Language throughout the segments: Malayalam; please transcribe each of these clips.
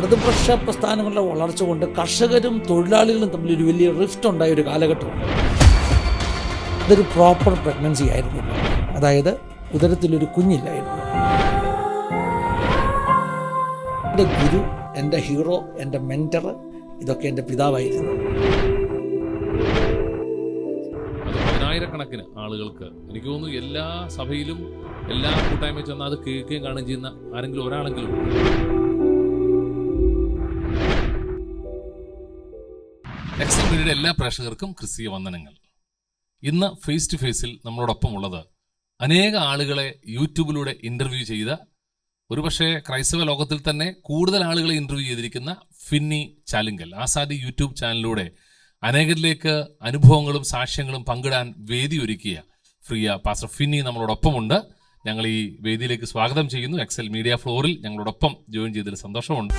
ഇടതുപക്ഷ പ്രസ്ഥാനങ്ങളുടെ വളർച്ച കൊണ്ട് കർഷകരും തൊഴിലാളികളും തമ്മിൽ ഒരു വലിയ റിഫ്റ്റ് ഉണ്ടായ ഒരു കാലഘട്ടമുണ്ട്. അതൊരു പ്രോപ്പർ പ്രഗ്നൻസി ആയിരുന്നില്ല, അതായത് ഉദരത്തിലൊരു കുഞ്ഞില്ലായിരുന്നു. എൻ്റെ ഗുരു, എൻ്റെ ഹീറോ, എൻ്റെ മെൻറ്റർ, ഇതൊക്കെ എൻ്റെ പിതാവായിരുന്നു. പതിനായിരക്കണക്കിന് ആളുകൾക്ക് എനിക്ക് തോന്നുന്നു എല്ലാ സഭയിലും എല്ലാ കൂട്ടായ്മ ചെന്നാൽ അത് കേൾക്കുകയും കാണുകയും ചെയ്യുന്ന ആരെങ്കിലും ഒരാളെങ്കിലും. എക്സൽ മീഡിയയുടെ എല്ലാ പ്രേക്ഷകർക്കും ക്രിസ്തീയ വന്ദനങ്ങൾ. ഇന്ന് ഫേസ് ടു ഫേസിൽ നമ്മളോടൊപ്പം ഉള്ളത് അനേക ആളുകളെ യൂട്യൂബിലൂടെ ഇന്റർവ്യൂ ചെയ്ത, ഒരുപക്ഷെ ക്രൈസ്തവ ലോകത്തിൽ തന്നെ കൂടുതൽ ആളുകളെ ഇന്റർവ്യൂ ചെയ്തിരിക്കുന്ന ഫിന്നി ചാലിങ്കൽ. ആസാദി യൂട്യൂബ് ചാനലിലൂടെ അനേകരിലേക്ക് അനുഭവങ്ങളും സാക്ഷ്യങ്ങളും പങ്കിടാൻ വേദി ഒരുക്കിയ പ്രിയ പാസ്റ്റർ ഫിന്നി നമ്മളോടൊപ്പമുണ്ട്. ഞങ്ങൾ ഈ വേദിയിലേക്ക് സ്വാഗതം ചെയ്യുന്നു. എക്സൽ മീഡിയ ഫ്ലോറിൽ ഞങ്ങളോടൊപ്പം ജോയിൻ ചെയ്തതിൽ സന്തോഷമുണ്ട്.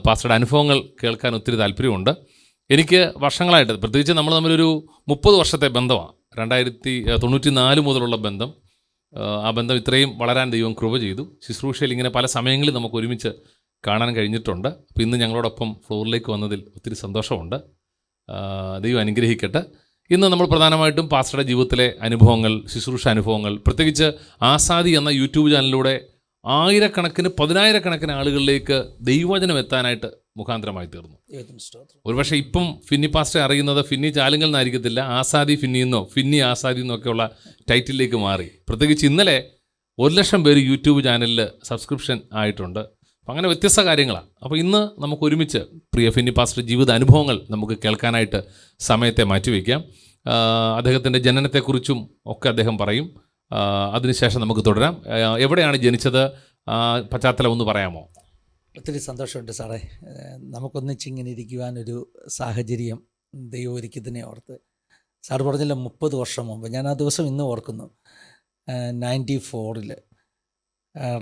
പാസ്റ്ററുടെ അനുഭവങ്ങൾ കേൾക്കാൻ ഒത്തിരി താല്പര്യമുണ്ട്. എനിക്ക് വർഷങ്ങളായിട്ട്, പ്രത്യേകിച്ച് നമ്മൾ തമ്മിലൊരു 30 വർഷത്തെ ബന്ധമാണ്. 1994 മുതലുള്ള ബന്ധം. ആ ബന്ധം ഇത്രയും വളരാൻ ദൈവം കൃപ ചെയ്തു. ശുശ്രൂഷയിൽ ഇങ്ങനെ പല സമയങ്ങളിൽ നമുക്ക് ഒരുമിച്ച് കാണാൻ കഴിഞ്ഞിട്ടുണ്ട്. അപ്പോൾ ഇന്ന് ഞങ്ങളോടൊപ്പം ഫ്ലോറിലേക്ക് വന്നതിൽ ഒത്തിരി സന്തോഷമുണ്ട്. ദൈവം അനുഗ്രഹിക്കട്ടെ. ഇന്ന് നമ്മൾ പ്രധാനമായിട്ടും പാസ്റ്ററുടെ ജീവിതത്തിലെ അനുഭവങ്ങൾ, ശുശ്രൂഷ അനുഭവങ്ങൾ, പ്രത്യേകിച്ച് ആസാദി എന്ന യൂട്യൂബ് ചാനലിലൂടെ പതിനായിരക്കണക്കിന് ആളുകളിലേക്ക് ദൈവവചനം എത്താനായിട്ട് മുഖാന്തരമായി തീർന്നു. ഒരുപക്ഷെ ഇപ്പം ഫിന്നി പാസ്റ്ററെ അറിയുന്നത് ഫിന്നി ചാലിങ്കൽ എന്നായിരിക്കത്തില്ല, ആസാദി ഫിന്നി എന്നോ ഫിന്നി ആസാദി എന്നൊക്കെയുള്ള ടൈറ്റിലേക്ക് മാറി. പ്രത്യേകിച്ച് ഇന്നലെ 1,00,000 പേര് യൂട്യൂബ് ചാനലിൽ സബ്സ്ക്രിപ്ഷൻ ആയിട്ടുണ്ട്. അപ്പം അങ്ങനെ വ്യത്യസ്ത കാര്യങ്ങളാണ്. അപ്പോൾ ഇന്ന് നമുക്ക് ഒരുമിച്ച് പ്രിയ ഫിന്നി പാസ്റ്റർ ജീവിത അനുഭവങ്ങൾ നമുക്ക് കേൾക്കാനായിട്ട് സമയത്തെ മാറ്റിവെക്കാം. അദ്ദേഹത്തിൻ്റെ ജനനത്തെക്കുറിച്ചും ഒക്കെ അദ്ദേഹം പറയും. അതിനുശേഷം നമുക്ക് തുടരാം. എവിടെയാണ് ജനിച്ചത്, പശ്ചാത്തലം ഒന്ന് പറയാമോ? ഒത്തിരി സന്തോഷമുണ്ട് സാറേ, നമുക്കൊന്നിച്ചിങ്ങനെ ഇരിക്കുവാനൊരു സാഹചര്യം ദൈവം ഒരുക്കിയതിനെ ഓർത്ത്. സാർ പറഞ്ഞില്ല 30 വർഷം മുമ്പ്, ഞാൻ ആ ദിവസം ഇന്ന് ഓർക്കുന്നു. 94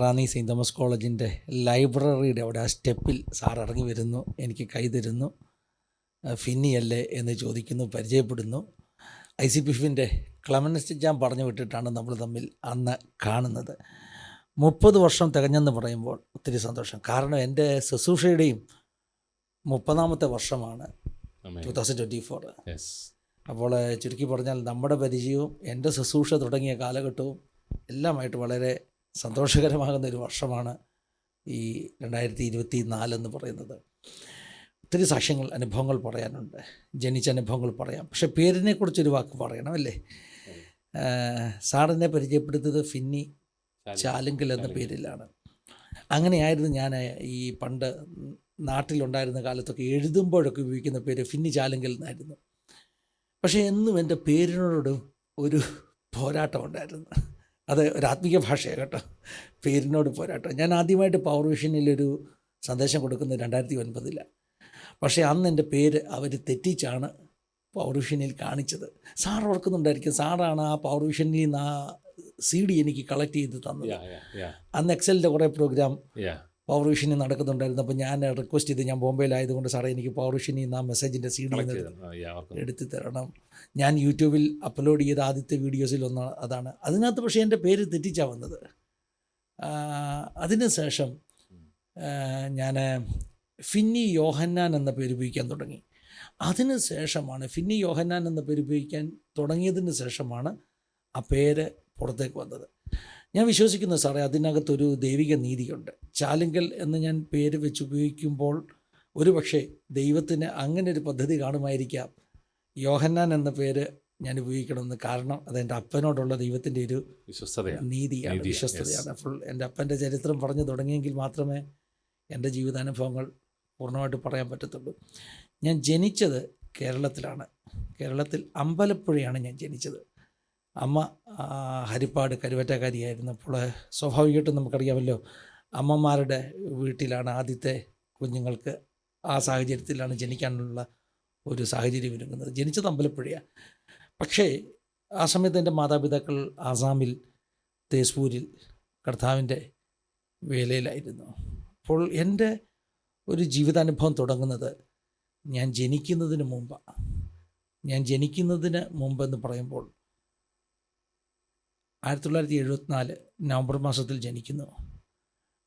റാന്നി സെയിൻറ്റ് തോമസ് കോളേജിൻ്റെ ലൈബ്രറിയുടെ അവിടെ ആ സ്റ്റെപ്പിൽ സാർ ഇറങ്ങി വരുന്നു, എനിക്ക് കൈ തരുന്നു, ഫിന്നിയല്ലേ എന്ന് ചോദിക്കുന്നു, പരിചയപ്പെടുന്നു. ICPFൻ്റെ ക്ലമനസ് ഞാൻ പറഞ്ഞു വിട്ടിട്ടാണ് നമ്മൾ തമ്മിൽ അന്ന് കാണുന്നത്. 30 വർഷം തികഞ്ഞെന്ന് പറയുമ്പോൾ ഒത്തിരി സന്തോഷം. കാരണം എൻ്റെ ശുശ്രൂഷയുടെയും 30ാമത്തെ വർഷമാണ് 2024. അപ്പോൾ ചുരുക്കി പറഞ്ഞാൽ നമ്മുടെ പരിചയവും എൻ്റെ ശുശ്രൂഷ തുടങ്ങിയ കാലഘട്ടവും എല്ലാമായിട്ട് വളരെ സന്തോഷകരമാകുന്ന ഒരു വർഷമാണ് ഈ 2024 എന്ന് പറയുന്നത്. ഒത്തിരി സാക്ഷ്യങ്ങൾ, അനുഭവങ്ങൾ പറയാനുണ്ട്, ജനിച്ച അനുഭവങ്ങൾ പറയാം. പക്ഷേ പേരിനെക്കുറിച്ചൊരു വാക്ക് പറയണം അല്ലേ? സാറിനെ പരിചയപ്പെടുത്തിയത് ഫിന്നി ചാലിങ്കൽ എന്ന പേരിലാണ്. അങ്ങനെയായിരുന്നു ഞാൻ ഈ പണ്ട് നാട്ടിലുണ്ടായിരുന്ന കാലത്തൊക്കെ എഴുതുമ്പോഴൊക്കെ ഉപയോഗിക്കുന്ന പേര് ഫിന്നി ചാലിങ്കൽ എന്നായിരുന്നു. പക്ഷേ എന്നും എൻ്റെ പേരിനോട് ഒരു പോരാട്ടം ഉണ്ടായിരുന്നു. അത് ഒരു ആത്മീയ ഭാഷയാണ് കേട്ടോ, പേരിനോട് പോരാട്ടം. ഞാൻ ആദ്യമായിട്ട് പവർ വിഷനിലൊരു സന്ദേശം കൊടുക്കുന്നത് 2009. പക്ഷേ അന്ന് എൻ്റെ പേര് അവർ തെറ്റിച്ചാണ് പവർ വിഷനിൽ കാണിച്ചത്. സാർ ഓർക്കുന്നുണ്ടായിരിക്കും, സാറാണ് ആ പവർ വിഷനിൽ നിന്ന് ആ CD എനിക്ക് കളക്ട് ചെയ്ത് തന്നത്. അന്ന് എക്സലിൻ്റെ കുറേ പ്രോഗ്രാം പവർ വിഷനിൽ നടക്കുന്നുണ്ടായിരുന്നു. അപ്പോൾ ഞാൻ റിക്വസ്റ്റ് ചെയ്ത്, ഞാൻ ബോംബെയിലായതുകൊണ്ട് സാറേ എനിക്ക് പവർ വിഷനിൽ നിന്ന് ആ മെസ്സേജിൻ്റെ CD എടുത്ത് തരണം. ഞാൻ യൂട്യൂബിൽ അപ്ലോഡ് ചെയ്ത ആദ്യത്തെ വീഡിയോസിലൊന്ന് അതാണ്. അതിനകത്ത് പക്ഷേ എൻ്റെ പേര് തെറ്റിച്ചാണ് വന്നത്. അതിന് ശേഷം ഞാൻ ഫിന്നി യോഹന്നാൻ എന്ന പേര് ഉപയോഗിക്കാൻ തുടങ്ങി. അതിന് ശേഷമാണ് ഫിന്നി യോഹന്നാൻ എന്ന പേര് ഉപയോഗിക്കാൻ തുടങ്ങിയതിന് ശേഷമാണ് ആ പേര് പുറത്തേക്ക് വന്നത്. ഞാൻ വിശ്വസിക്കുന്നു സാറേ, അതിനകത്തൊരു ദൈവിക നീതിയുണ്ട്. ചാലിങ്കൽ എന്ന് ഞാൻ പേര് വെച്ച് ഉപയോഗിക്കുമ്പോൾ ഒരു പക്ഷേ ദൈവത്തിന് അങ്ങനെ ഒരു പദ്ധതി കാണുമായിരിക്കാം യോഹന്നാൻ എന്ന പേര് ഞാൻ ഉപയോഗിക്കണമെന്ന്. കാരണം അതെൻ്റെ അപ്പനോടുള്ള ദൈവത്തിൻ്റെ ഒരു നീതിയാണ്, വിശ്വസ്തതയാണ്. ഫുൾ എൻ്റെ അപ്പൻ്റെ ചരിത്രം പറഞ്ഞു തുടങ്ങിയെങ്കിൽ മാത്രമേ എൻ്റെ ജീവിതാനുഭവങ്ങൾ പൂർണ്ണമായിട്ട് പറയാൻ പറ്റത്തുള്ളൂ. ഞാൻ ജനിച്ചത് കേരളത്തിലാണ്. കേരളത്തിൽ അമ്പലപ്പുഴയാണ് ഞാൻ ജനിച്ചത്. അമ്മ ഹരിപ്പാട് കരുവറ്റക്കാരിയായിരുന്നു. അപ്പോൾ സ്വാഭാവികമായിട്ടും നമുക്കറിയാമല്ലോ, അമ്മമാരുടെ വീട്ടിലാണ് ആദ്യത്തെ കുഞ്ഞുങ്ങൾക്ക് ആ സാഹചര്യത്തിലാണ് ജനിക്കാനുള്ള ഒരു സാഹചര്യം ഒരുങ്ങുന്നത്. ജനിച്ചത് അമ്പലപ്പുഴയാണ്. പക്ഷേ ആ സമയത്ത് എൻ്റെ മാതാപിതാക്കൾ ആസാമിൽ തേസ്പൂരിൽ കർത്താവിൻ്റെ വേലയിലായിരുന്നു. അപ്പോൾ എൻ്റെ ഒരു ജീവിതാനുഭവം തുടങ്ങുന്നത് ഞാൻ ജനിക്കുന്നതിന് മുമ്പാണ്. ഞാൻ ജനിക്കുന്നതിന് മുമ്പെന്ന് പറയുമ്പോൾ 1974 നവംബർ മാസത്തിൽ ജനിക്കുന്നു.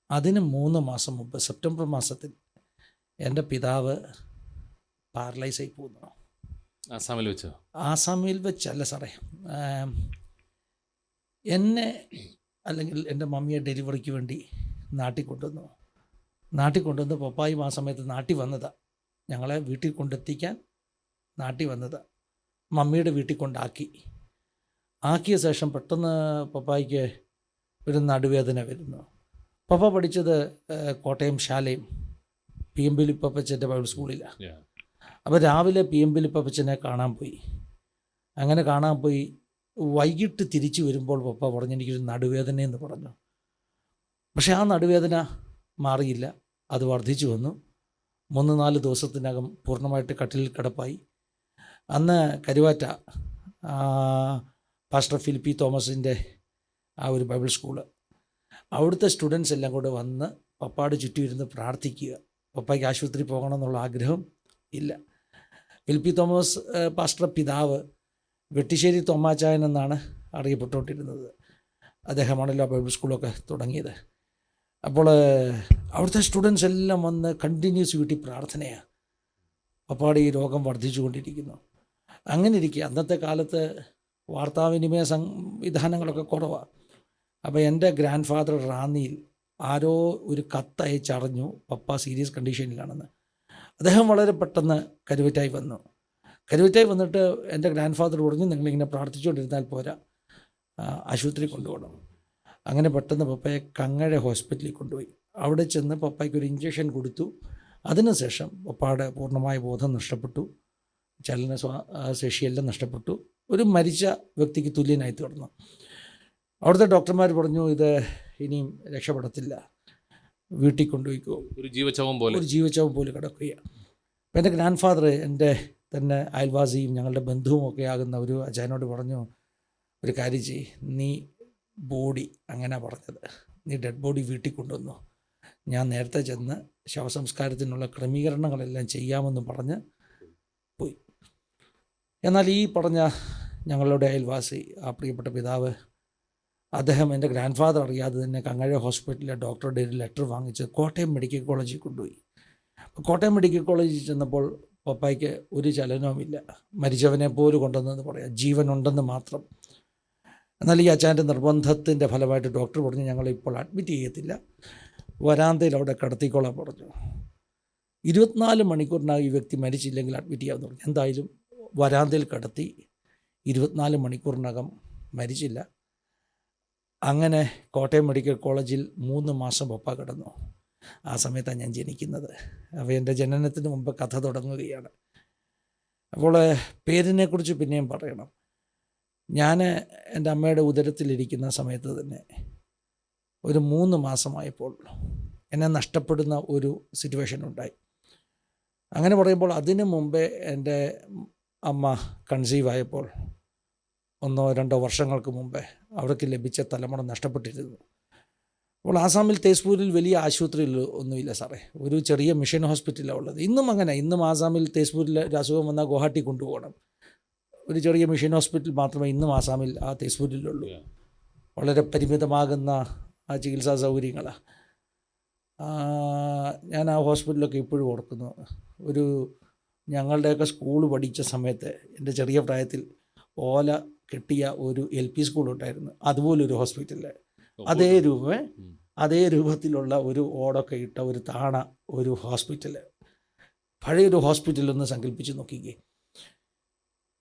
അതിന് 3 മാസം മുമ്പ് സെപ്റ്റംബർ മാസത്തിൽ എൻ്റെ പിതാവ് പാരലൈസായി പോകുന്നു. ആസാമിൽ വെച്ചോ? ആസാമിൽ വെച്ചല്ല സാറേ, എന്നെ അല്ലെങ്കിൽ എൻ്റെ മമ്മിയെ ഡെലിവറിക്ക് വേണ്ടി നാട്ടിൽ കൊണ്ടുവന്ന് പപ്പായും ആ സമയത്ത് നാട്ടിൽ വന്നതാണ്. ഞങ്ങളെ വീട്ടിൽ കൊണ്ടെത്തിക്കാൻ നാട്ടിൽ വന്നതാണ്. മമ്മിയുടെ വീട്ടിൽ ആക്കിയ ശേഷം പെട്ടെന്ന് പപ്പായ്ക്ക് ഒരു നടുവേദന വരുന്നു. പപ്പ പഠിച്ചത് കോട്ടയം ശാലയും PM ബിലിപ്പപ്പച്ചൻ്റെ ബൈബിൾ സ്കൂളിലാണ്. അപ്പോൾ രാവിലെ PM ബിലിപ്പപ്പച്ചനെ കാണാൻ പോയി. വൈകിട്ട് തിരിച്ചു വരുമ്പോൾ പപ്പ പറഞ്ഞു എനിക്കൊരു നടുവേദനയെന്ന് പറഞ്ഞു. പക്ഷേ ആ നടുവേദന മാറിയില്ല, അത് വർദ്ധിച്ചു വന്നു. 3-4 ദിവസത്തിനകം പൂർണ്ണമായിട്ട് കട്ടിലിൽ കിടപ്പായി. അന്ന് കരുവാറ്റ പാസ്റ്റർ ഫിലിപ്പി തോമസിൻ്റെ ആ ഒരു ബൈബിൾ സ്കൂള്, അവിടുത്തെ സ്റ്റുഡൻസ് എല്ലാം കൂടെ വന്ന് പപ്പാട് ചുറ്റും ഇരുന്ന് പ്രാർത്ഥിക്കുക. പപ്പായ്ക്ക് ആശുപത്രി പോകണമെന്നുള്ള ആഗ്രഹം ഇല്ല. ഫിലിപ്പി തോമസ് പാസ്റ്റർ പിതാവ് വെട്ടിശ്ശേരി തോമാച്ചായൻ എന്നാണ് അറിയപ്പെട്ടുകൊണ്ടിരുന്നത്. അദ്ദേഹമാണല്ലോ ബൈബിൾ സ്കൂളൊക്കെ തുടങ്ങിയത്. അപ്പോൾ അവിടുത്തെ സ്റ്റുഡൻസ് എല്ലാം വന്ന് കണ്ടിന്യൂസ് വീട്ടിൽ പ്രാർത്ഥനയാണ്. പപ്പാടെ ഈ രോഗം വർദ്ധിച്ചു കൊണ്ടിരിക്കുന്നു. അങ്ങനെ ഇരിക്കുക, അന്നത്തെ കാലത്ത് വാർത്താവിനിമയ സംവിധാനങ്ങളൊക്കെ കുറവാണ്. അപ്പോൾ എൻ്റെ ഗ്രാൻഡ് ഫാദർ റാന്നിയിൽ ആരോ ഒരു കത്തയച്ചറിഞ്ഞു പപ്പ സീരിയസ് കണ്ടീഷനിലാണെന്ന്. അദ്ദേഹം വളരെ പെട്ടെന്ന് കരുവറ്റായി വന്നിട്ട് എൻ്റെ ഗ്രാൻഡ് ഫാദർ പറഞ്ഞു നിങ്ങളിങ്ങനെ പ്രാർത്ഥിച്ചുകൊണ്ടിരുന്നാൽ പോരാ, ആശുപത്രി കൊണ്ടുപോകണം. അങ്ങനെ പെട്ടെന്ന് പപ്പയെ കങ്ങഴ ഹോസ്പിറ്റലിൽ കൊണ്ടുപോയി. അവിടെ ചെന്ന് പപ്പയ്ക്കൊരു ഇഞ്ചക്ഷൻ കൊടുത്തു. അതിനുശേഷം പപ്പയുടെ പൂർണ്ണമായ ബോധം നഷ്ടപ്പെട്ടു, ചലന ശേഷിയെല്ലാം നഷ്ടപ്പെട്ടു. ഒരു മരിച്ച വ്യക്തിക്ക് തുല്യനായി തീർന്നു. അവിടുത്തെ ഡോക്ടർമാർ പറഞ്ഞു ഇത് ഇനിയും രക്ഷപ്പെടത്തില്ല, വീട്ടിൽ കൊണ്ടുപോയിക്കോ. ഒരു ജീവച്ചവം പോലെ കിടക്കുകയാണ്. അപ്പം എൻ്റെ ഗ്രാൻഡ് ഫാദർ എൻ്റെ തന്നെ അയൽവാസിയും ഞങ്ങളുടെ ബന്ധുവും ഒക്കെ ആകുന്ന ഒരു അച്ഛനോട് പറഞ്ഞു ഒരു കാര്യം ചെയ്യ്, നീ ബോഡി അങ്ങനെ പറഞ്ഞത്, നീ ഡെഡ് ബോഡി വീട്ടിൽ കൊണ്ടുവന്നു, ഞാൻ നേരത്തെ ചെന്ന് ശവസംസ്കാരത്തിനുള്ള ക്രമീകരണങ്ങളെല്ലാം ചെയ്യാമെന്ന് പറഞ്ഞ് പോയി. എന്നാൽ ഈ പറഞ്ഞ ഞങ്ങളുടെ അയൽവാസി ആ പ്രിയപ്പെട്ട പിതാവ്, അദ്ദേഹം എൻ്റെ ഗ്രാൻഡ് ഫാദർ അറിയാതെ തന്നെ കങ്ങഴ ഹോസ്പിറ്റലിലെ ഡോക്ടറുടെ ഒരു ലെറ്റർ വാങ്ങിച്ച് കോട്ടയം മെഡിക്കൽ കോളേജിൽ കൊണ്ടുപോയി. കോട്ടയം മെഡിക്കൽ കോളേജിൽ ചെന്നപ്പോൾ പപ്പായ്ക്ക് ഒരു ചലനവുമില്ല, മരിച്ചവനെ പോലും കൊണ്ടുവന്നെന്ന് പറയാം, ജീവനുണ്ടെന്ന് മാത്രം. എന്നാൽ ഈ അച്ഛൻ്റെ നിർബന്ധത്തിൻ്റെ ഫലമായിട്ട് ഡോക്ടർ പറഞ്ഞു ഞങ്ങളിപ്പോൾ അഡ്മിറ്റ് ചെയ്യത്തില്ല, വരാന്തയിൽ അവിടെ കിടത്തിക്കോളാൻ പറഞ്ഞു. 24 മണിക്കൂറിനകം ഈ വ്യക്തി മരിച്ചില്ലെങ്കിൽ അഡ്മിറ്റ് ചെയ്യാമെന്ന് പറഞ്ഞു. എന്തായാലും വരാന്തയിൽ കിടത്തി. 24 മണിക്കൂറിനകം മരിച്ചില്ല. അങ്ങനെ കോട്ടയം മെഡിക്കൽ കോളേജിൽ 3 മാസം പപ്പ കിടന്നു. ആ സമയത്താണ് ഞാൻ ജനിക്കുന്നത്. അപ്പോൾ എൻ്റെ ജനനത്തിന് മുമ്പ് കഥ തുടങ്ങുകയാണ്. അപ്പോൾ പേരിനെക്കുറിച്ച് പിന്നെയും പറയണം. ഞാൻ എൻ്റെ അമ്മയുടെ ഉദരത്തിലിരിക്കുന്ന സമയത്ത് തന്നെ ഒരു 3 മാസമായപ്പോൾ എന്നെ നഷ്ടപ്പെടുന്ന ഒരു സിറ്റുവേഷൻ ഉണ്ടായി. അങ്ങനെ പറയുമ്പോൾ അതിനു മുമ്പേ എൻ്റെ അമ്മ കൺസീവ് ആയപ്പോൾ 1-2 വർഷങ്ങൾക്ക് മുമ്പേ അവർക്ക് ലഭിച്ച തലമുറ നഷ്ടപ്പെട്ടിരുന്നു. അപ്പോൾ ആസാമിൽ തേസ്പൂരിൽ വലിയ ആശുപത്രിയിൽ ഒന്നുമില്ല സാറേ, ഒരു ചെറിയ മിഷൻ ഹോസ്പിറ്റലാണ് ഉള്ളത്. ഇന്നും അങ്ങനെ, ഇന്നും ആസാമിൽ തേസ്പൂരിൽ ഒരു അസുഖം വന്നാൽ ഗുവാഹട്ടി കൊണ്ടുപോകണം. ഒരു ചെറിയ മിഷൻ ഹോസ്പിറ്റൽ മാത്രമേ ഇന്നും ആസാമിൽ ആ തേസ്പൂരിലുള്ളൂ. വളരെ പരിമിതമാകുന്ന ആ ചികിത്സാ സൗകര്യങ്ങളാണ്. ഞാൻ ആ ഹോസ്പിറ്റലൊക്കെ ഇപ്പോഴും ഓർക്കുന്നു. ഒരു ഞങ്ങളുടെയൊക്കെ സ്കൂൾ പഠിച്ച സമയത്ത് എൻ്റെ ചെറിയ പ്രായത്തിൽ ഓല കെട്ടിയ ഒരു LP സ്കൂളുണ്ടായിരുന്നു, അതുപോലൊരു ഹോസ്പിറ്റലിൽ അതേ രൂപത്തിലുള്ള ഒരു ഓടൊക്കെ ഇട്ട ഒരു താണ ഒരു ഹോസ്പിറ്റൽ, പഴയൊരു ഹോസ്പിറ്റലൊന്ന് സങ്കല്പിച്ച് നോക്കിക്കേ.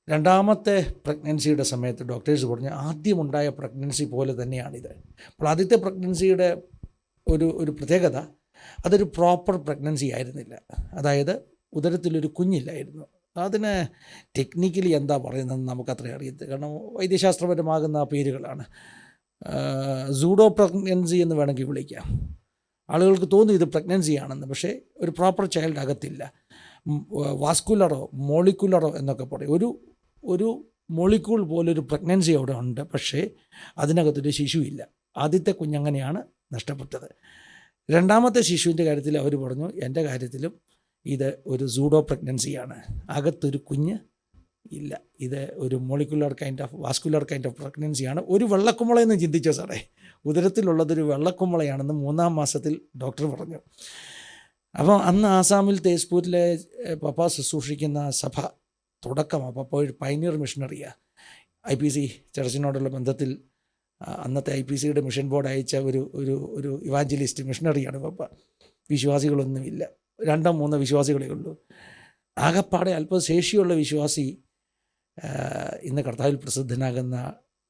2ാമത്തെ പ്രഗ്നൻസിയുടെ സമയത്ത് ഡോക്ടേഴ്സ് പറഞ്ഞു ആദ്യമുണ്ടായ പ്രഗ്നൻസി പോലെ തന്നെയാണിത്. അപ്പോൾ ആദ്യത്തെ പ്രഗ്നൻസിയുടെ ഒരു പ്രത്യേകത, അതൊരു പ്രോപ്പർ പ്രഗ്നൻസി ആയിരുന്നില്ല. അതായത് ഉദരത്തിലൊരു കുഞ്ഞില്ലായിരുന്നു. അതിന് ടെക്നിക്കലി എന്താ പറയുന്നതെന്ന് നമുക്കത്ര അറിയത്തില്ല, കാരണം വൈദ്യശാസ്ത്രപരമാകുന്ന പേരുകളാണ്. സൂഡോ പ്രഗ്നൻസി എന്ന് വേണമെങ്കിൽ വിളിക്കാം. ആളുകൾക്ക് തോന്നും ഇത് പ്രഗ്നൻസി ആണെന്ന്, പക്ഷേ ഒരു പ്രോപ്പർ ചൈൽഡ് അകത്തില്ല. വാസ്കുലറോ മോളിക്കുലറോ എന്നൊക്കെ പറയും. ഒരു മോളിക്യൂൾ പോലൊരു പ്രഗ്നൻസി അവിടെ ഉണ്ട്, പക്ഷേ അതിനകത്തൊരു ശിശുവില്ല. ആദ്യത്തെ കുഞ്ഞങ്ങനെയാണ് നഷ്ടപ്പെട്ടത്. 2ാമത്തെ ശിശുവിൻ്റെ കാര്യത്തിൽ അവർ പറഞ്ഞു എൻ്റെ കാര്യത്തിലും ഇത് ഒരു സൂഡോ പ്രഗ്നൻസിയാണ്, അകത്തൊരു കുഞ്ഞ് ഇല്ല, ഇത് ഒരു മോളിക്കുലർ വാസ്കുലർ കൈൻഡ് ഓഫ് പ്രഗ്നൻസിയാണ്. ഒരു വെള്ളക്കുമ്പളയെന്ന് ചിന്തിച്ചോ സാറേ, ഉദരത്തിലുള്ളതൊരു വെള്ളക്കുമ്പളയാണെന്ന് 3-ാം മാസത്തിൽ ഡോക്ടർ പറഞ്ഞു. അപ്പോൾ അന്ന് ആസാമിൽ തേസ്പൂരിലെ പപ്പ ശുശ്രൂഷിക്കുന്ന സഭ തുടക്കമാണ്. പപ്പ ഒരു പൈനിയർ മിഷണറിയാണ്. IPC ചർച്ചിനോടുള്ള ബന്ധത്തിൽ അന്നത്തെ IPCയുടെ മിഷൻ ബോർഡ് അയച്ച ഒരു ഇവാഞ്ചലിസ്റ്റ് മിഷണറിയാണ് പപ്പ. വിശ്വാസികളൊന്നുമില്ല, 2-3 വിശ്വാസികളേ ഉള്ളൂ. ആകപ്പാടെ അല്പം ശേഷിയുള്ള വിശ്വാസി ഇന്ന് കർത്താവിൽ പ്രസിദ്ധനാകുന്ന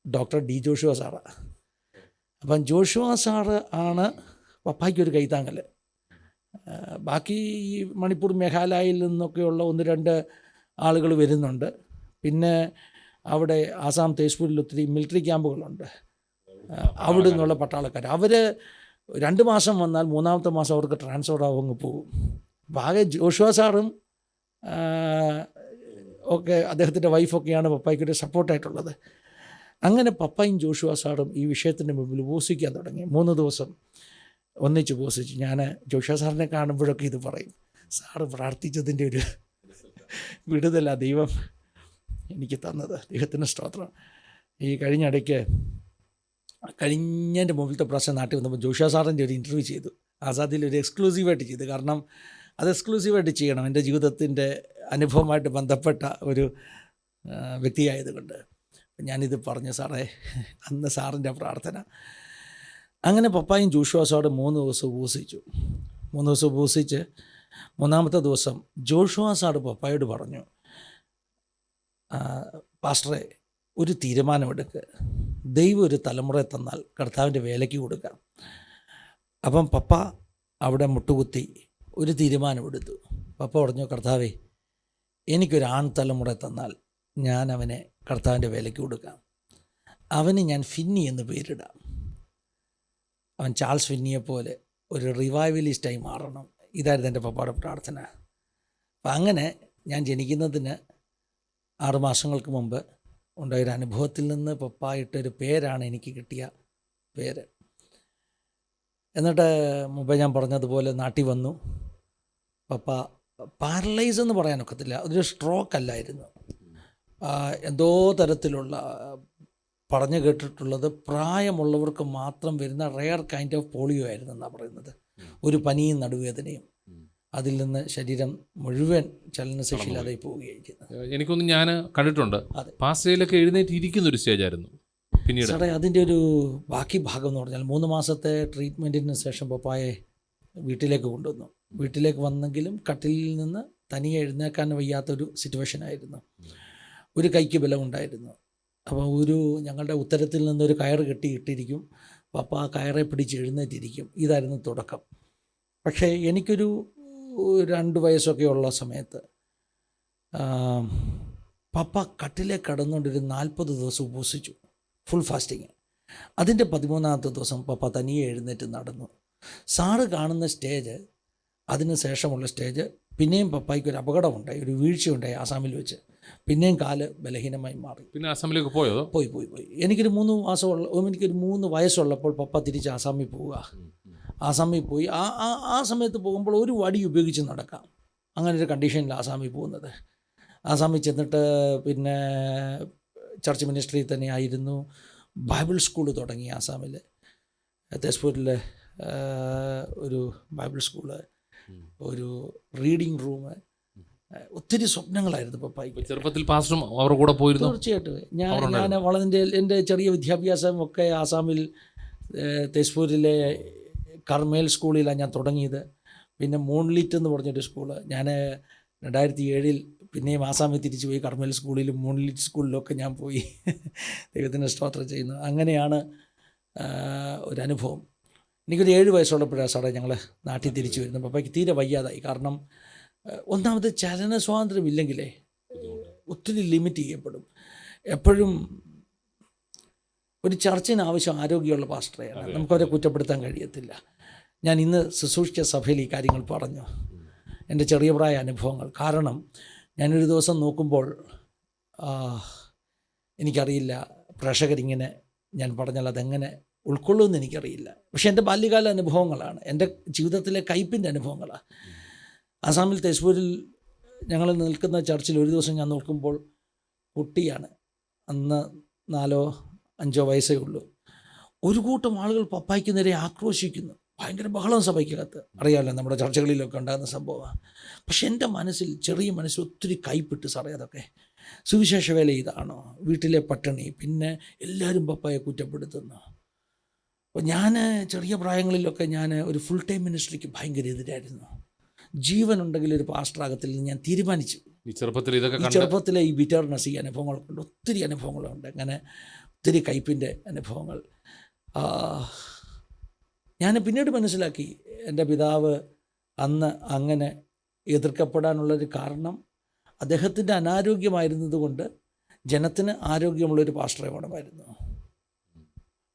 ഡോക്ടർ D. ജോഷുവ സാറാണ്. അപ്പം ജോഷുവ സാറ് ആണ് പപ്പായ്ക്കൊരു കൈത്താങ്ങൽ. ബാക്കി ഈ മണിപ്പൂർ മേഘാലയയിൽ നിന്നൊക്കെയുള്ള 1-2 ആളുകൾ വരുന്നുണ്ട്. പിന്നെ അവിടെ ആസാം തേസ്പൂരിൽ ഒത്തിരി മിലിറ്ററി ക്യാമ്പുകളുണ്ട്. അവിടെ നിന്നുള്ള പട്ടാളക്കാർ അവർ 2 മാസം വന്നാൽ 3-ാമത്തെ മാസം അവർക്ക് ട്രാൻസ്ഫർ ആവും, അങ്ങ് പോകും. അപ്പോൾ ആകെ ജോഷുവ സാറും ഒക്കെ അദ്ദേഹത്തിൻ്റെ വൈഫൊക്കെയാണ് പപ്പായ്ക്കൊരു സപ്പോർട്ടായിട്ടുള്ളത്. അങ്ങനെ പപ്പായും ജോഷുവ സാറും ഈ വിഷയത്തിൻ്റെ മുമ്പിൽ ഉപസിക്കാൻ തുടങ്ങി. 3 ദിവസം ഒന്നിച്ച് ഉപസിച്ചു. ഞാൻ ജോഷുവ സാറിനെ കാണുമ്പോഴൊക്കെ ഇത് പറയും, സാറ് പ്രാർത്ഥിച്ചതിൻ്റെ ഒരു വിടുതല ദൈവം എനിക്ക് തന്നത്. ദൈവത്തിന് സ്തോത്രം. ഈ കഴിഞ്ഞതിൻ്റെ മുമ്പിലത്തെ പ്രാവശ്യം നാട്ടിൽ വന്നപ്പോൾ ജോഷുവ സാറിൻ്റെ ഒരു ഇൻ്റർവ്യൂ ചെയ്തു. ആസാദിൽ ഒരു എക്സ്ക്ലൂസീവായിട്ട് ചെയ്തു. കാരണം അത് എക്സ്ക്ലൂസീവായിട്ട് ചെയ്യണം, എൻ്റെ ജീവിതത്തിൻ്റെ അനുഭവമായിട്ട് ബന്ധപ്പെട്ട ഒരു വ്യക്തിയായതുകൊണ്ട്. ഞാനിത് പറഞ്ഞു, സാറേ അന്ന് സാറിൻ്റെ പ്രാർത്ഥന. അങ്ങനെ പപ്പായും ജോഷുവ സാറും 3 ദിവസം ഉപവസിച്ചു. 3 ദിവസം ഉപവസിച്ച് 3-ാമത്തെ ദിവസം ജോഷുവ സാറ് പപ്പായോട് പറഞ്ഞു, പാസ്റ്ററെ ഒരു തീരുമാനമെടുക്കുക, ദൈവം ഒരു തലമുറയെ തന്നാൽ കർത്താവിൻ്റെ വേലയ്ക്ക് കൊടുക്കാം. അപ്പം പപ്പ അവിടെ മുട്ടുകുത്തി ഒരു തീരുമാനമെടുത്തു. പപ്പ പറഞ്ഞു, കർത്താവേ എനിക്കൊരു തലമുറ തന്നാൽ ഞാൻ അവനെ കർത്താവിൻ്റെ വേലയ്ക്ക് കൊടുക്കാം. അവന് ഞാൻ ഫിന്നി എന്ന് പേരിടാം. അവൻ ചാൾസ് ഫിന്നിയെപ്പോലെ ഒരു റിവൈവലിസ്റ്റായി മാറണം. ഇതായിരുന്നു എൻ്റെ പപ്പയുടെ പ്രാർത്ഥന. അപ്പം അങ്ങനെ ഞാൻ ജനിക്കുന്നതിന് 6 മാസങ്ങൾക്ക് മുമ്പ് ഉണ്ടായൊരു അനുഭവത്തിൽ നിന്ന് പപ്പ ഇട്ടൊരു പേരാണ് എനിക്ക് കിട്ടിയ പേര്. എന്നിട്ട് മുമ്പേ ഞാൻ പറഞ്ഞതുപോലെ നാട്ടിൽ വന്നു. പപ്പ പാരലൈസ് എന്ന് പറയാനൊക്കത്തില്ല, അതൊരു സ്ട്രോക്ക് അല്ലായിരുന്നു. എന്തോ തരത്തിലുള്ള പറഞ്ഞു കേട്ടിട്ടുള്ളത് പ്രായമുള്ളവർക്ക് മാത്രം വരുന്ന റെയർ കൈൻഡ് ഓഫ് പോളിയോ ആയിരുന്നു എന്നാണ് പറയുന്നത്. ഒരു പനിയും നടുവേദനയും, അതിൽ നിന്ന് ശരീരം മുഴുവൻ ചലനശേഷിയില്ലാതായി പോവുകയായിരുന്നു. എനിക്കൊന്ന് ഞാൻ കണ്ടിട്ടുണ്ട്, പാസ്റ്റയിലൊക്കെ എഴുന്നേറ്റ് ഇരിക്കുന്ന ഒരു സ്റ്റേജായിരുന്നു. പിന്നീട് സാറേ അതിൻ്റെ ഒരു ബാക്കി ഭാഗം എന്ന് പറഞ്ഞാൽ 3 മാസത്തെ ട്രീറ്റ്മെൻറ്റിന് ശേഷം പപ്പായെ വീട്ടിലേക്ക് കൊണ്ടുവന്നു. വീട്ടിലേക്ക് വന്നെങ്കിലും കട്ടിലിൽ നിന്ന് തനിയെ എഴുന്നേക്കാൻ വയ്യാത്തൊരു സിറ്റുവേഷനായിരുന്നു. ഒരു കൈക്ക് ബലമുണ്ടായിരുന്നു. അപ്പോൾ ഞങ്ങളുടെ ഉത്തരത്തിൽ നിന്നൊരു കയറ് കെട്ടിയിട്ടിരിക്കും. പപ്പ ആ കയറെ പിടിച്ച് എഴുന്നേറ്റിരിക്കും. ഇതായിരുന്നു തുടക്കം. പക്ഷേ എനിക്കൊരു 2 വയസ്സൊക്കെ ഉള്ള സമയത്ത് പപ്പ കട്ടിലേക്ക് കടന്നുകൊണ്ടൊരു 40 ദിവസം ഉപവസിച്ചു, ഫുൾ ഫാസ്റ്റിങ്. അതിൻ്റെ 13-ാമത്തെ ദിവസം പപ്പ തനിയെ എഴുന്നേറ്റ് നടന്നു. സാറ് കാണുന്ന സ്റ്റേജ്, അതിന് ശേഷമുള്ള സ്റ്റേജ്, പിന്നെയും പപ്പായ്ക്ക് ഒരു അപകടമുണ്ടായി, ഒരു വീഴ്ചയുണ്ടായി ആസാമിൽ വെച്ച്. പിന്നെയും കാല് ബലഹീനമായി മാറി. പിന്നെ ആസാമിലേക്ക് പോയോ? പോയി. എനിക്കൊരു 3 വയസ്സുള്ളപ്പോൾ പപ്പ തിരിച്ച് ആസാമിൽ പോവുക. ആസാമിൽ പോയി ആ സമയത്ത് പോകുമ്പോൾ ഒരു വടി ഉപയോഗിച്ച് നടക്കാം, അങ്ങനെ ഒരു കണ്ടീഷനിൽ ആസാമിൽ പോകുന്നത്. ആസാമിൽ ചെന്നിട്ട് പിന്നെ ചർച്ച് മിനിസ്ട്രി തന്നെ ആയിരുന്നു. ബൈബിൾ സ്കൂൾ തുടങ്ങി ആസാമിൽ, തേസ്പൂരിൽ ഒരു ബൈബിൾ സ്കൂള്, ഒരു റീഡിങ് റൂം, ഒത്തിരി സ്വപ്നങ്ങളായിരുന്നു പപ്പായ്ക്ക്. ചെറുപ്പത്തിൽ പാസ്റ്ററും അവരുടെ കൂടെ പോയിരുന്നു? തീർച്ചയായിട്ടും. ഞാൻ എൻ്റെ ചെറിയ വിദ്യാഭ്യാസം ഒക്കെ ആസാമിൽ തേസ്പൂരിലെ കർമേൽ സ്കൂളിലാണ് ഞാൻ തുടങ്ങിയത്. പിന്നെ മൂൺലിറ്റ് എന്ന് പറഞ്ഞൊരു സ്കൂള്, ഞാൻ 2007 പിന്നെയും ആസാമിൽ തിരിച്ചു പോയി. കർമേൽ സ്കൂളിലും മൂൺലിറ്റ് സ്കൂളിലൊക്കെ ഞാൻ പോയി ദൈവത്തിന് സ്തോത്രം ചെയ്യുന്നു. അങ്ങനെയാണ് ഒരനുഭവം. എനിക്കൊരു 7 വയസ്സുള്ളപ്പോഴാണ് സാറേ ഞങ്ങൾ നാട്ടിൽ തിരിച്ചു വരുന്നത്. പപ്പയ്ക്ക് തീരെ വയ്യാതായി. കാരണം ഒന്നാമത് ചലന സ്വാതന്ത്ര്യം ഇല്ലെങ്കിലേ ഒത്തിരി ലിമിറ്റ് ചെയ്യപ്പെടും. എപ്പോഴും ഒരു ചർച്ചിന് ആവശ്യം ആരോഗ്യമുള്ള പാസ്റ്ററെയാണ്, നമുക്കവരെ കുറ്റപ്പെടുത്താൻ കഴിയത്തില്ല. ഞാൻ ഇന്ന് ശുശ്രൂഷിച്ച സഭയിൽ ഈ കാര്യങ്ങൾ പറഞ്ഞു, എൻ്റെ ചെറിയ പ്രായ അനുഭവങ്ങൾ. കാരണം ഞാനൊരു ദിവസം നോക്കുമ്പോൾ എനിക്കറിയില്ല പ്രേക്ഷകരിങ്ങനെ ഞാൻ പറഞ്ഞാൽ അതെങ്ങനെ ഉൾക്കൊള്ളുമെന്ന് എനിക്കറിയില്ല. പക്ഷേ എൻ്റെ ബാല്യകാല അനുഭവങ്ങളാണ്, എൻ്റെ ജീവിതത്തിലെ കയ്പിൻ്റെ അനുഭവങ്ങളാണ്. ആസാമിൽ തേസ്പൂരിൽ ഞങ്ങൾ നിൽക്കുന്ന ചർച്ചിൽ ഒരു ദിവസം ഞാൻ നോക്കുമ്പോൾ കുട്ടിയാണ്, അന്ന് 4-5 വയസ്സേ ഉള്ളൂ. ഒരു കൂട്ടം ആളുകൾ പപ്പായ്ക്ക് നേരെ ആക്രോശിക്കുന്നു. ഭയങ്കര ബഹളം സഭയ്ക്കകത്ത്, അറിയാമല്ലോ നമ്മുടെ ചർച്ചകളിലൊക്കെ ഉണ്ടാകുന്ന സംഭവമാണ്. പക്ഷെ എൻ്റെ മനസ്സിൽ, ചെറിയ മനസ്സിൽ ഒത്തിരി കൈപ്പിട്ട് സാറേ അതൊക്കെ സുവിശേഷ വേല ഇതാണോ, വീട്ടിലെ പട്ടിണി, പിന്നെ എല്ലാവരും പപ്പായെ കുറ്റപ്പെടുത്തുന്നു. അപ്പോൾ ഞാൻ ചെറിയ പ്രായങ്ങളിലൊക്കെ ഞാൻ ഒരു ഫുൾ ടൈം മിനിസ്ട്രിക്ക് ഭയങ്കര എതിരായിരുന്നു. ജീവനുണ്ടെങ്കിൽ ഒരു പാസ്റ്ററാകത്തില്ലെന്ന് ഞാൻ തീരുമാനിച്ചു. ഈ ചെറുപ്പത്തിലെ ഈ ബിറ്റർനെസ്, ഈ അനുഭവങ്ങളൊക്കെ ഒത്തിരി അനുഭവങ്ങളുണ്ട്, അങ്ങനെ ഒത്തിരി കയ്പിൻ്റെ അനുഭവങ്ങൾ. ഞാൻ പിന്നീട് മനസ്സിലാക്കി എൻ്റെ പിതാവ് അന്ന് അങ്ങനെ എതിർക്കപ്പെടാനുള്ളൊരു കാരണം അദ്ദേഹത്തിൻ്റെ അനാരോഗ്യമായിരുന്നത് കൊണ്ട് ജനത്തിന് ആരോഗ്യമുള്ളൊരു പാസ്റ്ററെ വേണമായിരുന്നു.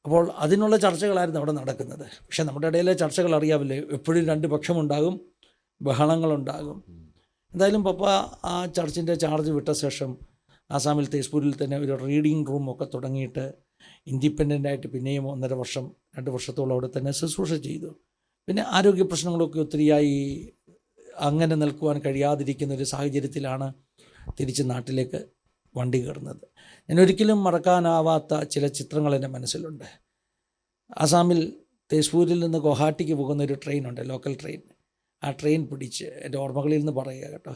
അപ്പോൾ അതിനുള്ള ചർച്ചകളായിരുന്നു അവിടെ നടക്കുന്നത്. പക്ഷേ നമ്മുടെ ഇടയിലെ ചർച്ചകൾ അറിയാവില്ലേ, എപ്പോഴും 2 പക്ഷമുണ്ടാകും, ബഹളങ്ങളുണ്ടാകും. എന്തായാലും പപ്പ ആ ചർച്ചിൻ്റെ ചാർജ് വിട്ട ശേഷം ആസാമിൽ തേസ്പൂരിൽ തന്നെ ഒരു റീഡിംഗ് റൂമൊക്കെ തുടങ്ങിയിട്ട് ഇൻഡിപെൻഡൻ്റായിട്ട് പിന്നെയും 1.5 വർഷം 2 വർഷത്തോളം അവിടെ തന്നെ ശുശ്രൂഷ ചെയ്തു. പിന്നെ ആരോഗ്യ പ്രശ്നങ്ങളൊക്കെ ഒത്തിരിയായി അങ്ങനെ നിൽക്കുവാൻ കഴിയാതിരിക്കുന്ന ഒരു സാഹചര്യത്തിലാണ് തിരിച്ച് നാട്ടിലേക്ക് വണ്ടി കയറുന്നത്. ഞാൻ ഒരിക്കലും മറക്കാനാവാത്ത ചില ചിത്രങ്ങൾ എൻ്റെ മനസ്സിലുണ്ട്. ആസാമിൽ തേസ്പൂരിൽ നിന്ന് ഗുവാഹട്ടിക്ക് പോകുന്ന ഒരു ട്രെയിനുണ്ട്, ലോക്കൽ ട്രെയിൻ. ആ ട്രെയിൻ പിടിച്ച്, എൻ്റെ ഓർമ്മകളിൽ നിന്ന് പറയുക കേട്ടോ,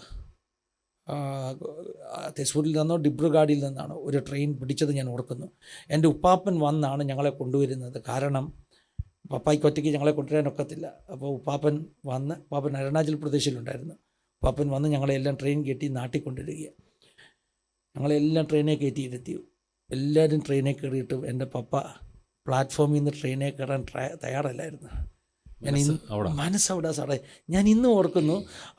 തേസ്പൂരിൽ നിന്നോ ഡിബ്രുഗാഡിൽ നിന്നാണോ ഒരു ട്രെയിൻ പിടിച്ചത് ഞാൻ ഓർക്കുന്നു. എൻ്റെ ഉപ്പാപ്പൻ വന്നാണ് ഞങ്ങളെ കൊണ്ടുവരുന്നത്. കാരണം പപ്പായ്ക്ക് ഒറ്റയ്ക്ക് ഞങ്ങളെ കൊണ്ടുവരാനൊക്കത്തില്ല. അപ്പോൾ ഉപ്പാപ്പൻ അരുണാചൽ പ്രദേശിലുണ്ടായിരുന്നു. ഉപ്പാപ്പൻ വന്ന് ഞങ്ങളെല്ലാം ട്രെയിൻ കയറ്റി നാട്ടിൽ കൊണ്ടുവരികയാണ്. ഞങ്ങളെല്ലാം ട്രെയിനെ കയറ്റിയിരുത്തി. എല്ലാവരും ട്രെയിനെ കയറിയിട്ടും എൻ്റെ പപ്പ പ്ലാറ്റ്ഫോമിൽ നിന്ന് ട്രെയിനെ കയറാൻ തയ്യാറല്ലായിരുന്നു. മനസ്സവിടെ സാറേ, ഞാൻ ഇന്നും ഓർക്കുന്നു,